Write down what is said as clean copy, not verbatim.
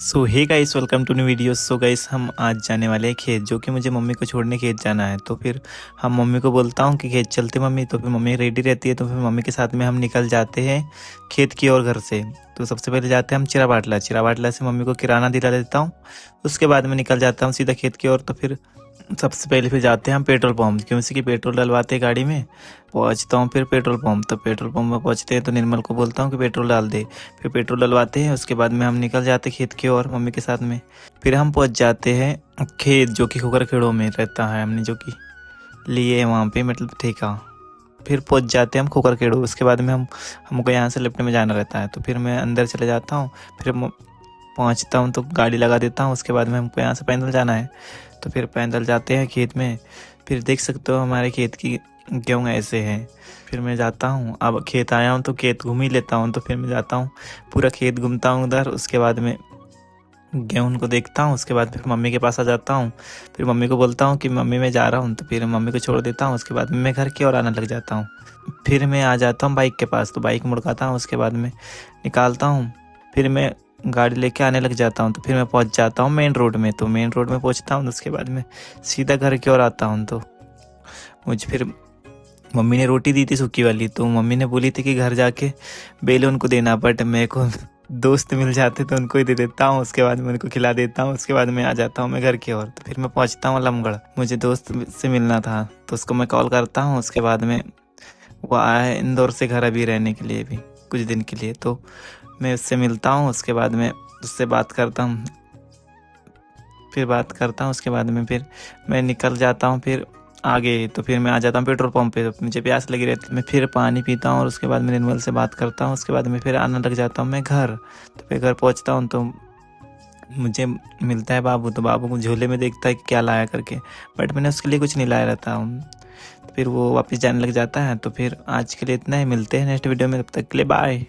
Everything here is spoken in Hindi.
So hey guys, welcome to new video. So guys, हम आज जाने वाले हैं खेत, जो कि मुझे मम्मी को छोड़ने खेत जाना है। तो फिर हम मम्मी को बोलता हूँ कि खेत चलते मम्मी, तो फिर मम्मी रेडी रहती है। तो फिर मम्मी के साथ में हम निकल जाते हैं खेत की ओर घर से। तो सबसे पहले जाते हैं हम चिरा बाटला से मम्मी को किराना दिला देता हूँ। उसके बाद में निकल जाता हूँ सीधा खेत की ओर। तो फिर सबसे पहले फिर जाते हैं हम पेट्रोल पंप, क्योंकि कि पेट्रोल डलवाते हैं गाड़ी में। पहुंचता हूँ फिर पेट्रोल पंप। तो पेट्रोल पंप में पहुंचते हैं तो निर्मल को बोलता हूँ कि पेट्रोल डाल दे। फिर पेट्रोल डलवाते हैं। उसके बाद में हम निकल जाते हैं खेत की ओर मम्मी के साथ में। फिर हम पहुंच जाते हैं खेत, जो कि खुकर खेड़ों में रहता है, हमने जो कि लिए है वहाँ पे, मतलब ठेका। फिर पहुंच जाते हैं हम खोकर खेड़ो। उसके बाद में हमको यहाँ से लिफ्ट में जाना रहता है। तो फिर मैं अंदर चले जाता हूँ। फिर पहुँचता हूँ तो गाड़ी लगा देता हूँ। उसके बाद में हमको यहाँ से पैदल जाना है। तो फिर पैदल जाते हैं खेत में। फिर देख सकते हो हमारे खेत की गेहूँ ऐसे हैं। फिर मैं जाता हूँ, अब खेत आया हूँ तो खेत घूम ही लेता हूँ। तो फिर मैं जाता हूँ, पूरा खेत घूमता हूँ उधर। उसके बाद में गेहूँ को देखता हूँ। उसके बाद फिर मम्मी के पास आ जाता हूँ। फिर मम्मी को बोलता हूँ कि मम्मी मैं जा रहा हूँ। तो फिर मम्मी को छोड़ देता हूँ। उसके बाद में मैं घर की ओर आने लग जाता हूँ। फिर मैं आ जाता हूँ बाइक के पास। तो बाइक मुड़काता हूँ, उसके बाद में निकालता हूँ। फिर मैं गाड़ी लेके आने लग जाता हूँ। तो फिर मैं पहुँच जाता हूँ मेन रोड में। तो मेन रोड में पहुँचता हूँ। उसके बाद में सीधा घर की ओर आता हूँ। तो मुझे फिर मम्मी ने रोटी दी थी सूखी वाली। तो मम्मी ने बोली थी कि घर जाके बेले उनको देना, बट मेरे को दोस्त मिल जाते तो उनको ही दे देता हूँ। उसके बाद में उनको खिला देता हूँ। उसके बाद में आ जाता हूँ मैं घर की ओर। तो फिर मैं पहुँचता हूँ आलमगढ़। मुझे दोस्त से मिलना था तो उसको मैं कॉल करता हूँ। उसके बाद में वो आया है इंदौर से घर अभी रहने के लिए, भी कुछ दिन के लिए। तो मैं उससे मिलता हूँ। उसके बाद में उससे बात करता हूँ। उसके बाद में फिर मैं निकल जाता हूँ फिर आगे। तो फिर मैं आ जाता हूँ पेट्रोल पंप पे। तो मुझे प्यास लगी रहती है, मैं फिर पानी पीता हूँ। और उसके बाद मैं निर्मल से बात करता हूँ। उसके बाद में फिर आने लग जाता हूँ मैं घर। तो फिर घर पहुँचता हूँ तो मुझे मिलता है बाबू। तो बाबू को झोले में देखता है कि क्या लाया करके, बट मैंने उसके लिए कुछ नहीं लाया रहता हूँ। तो फिर वो वापस जाने लग जाता है। तो फिर आज के लिए इतना ही, मिलते हैं नेक्स्ट वीडियो में, तब तक के लिए बाय।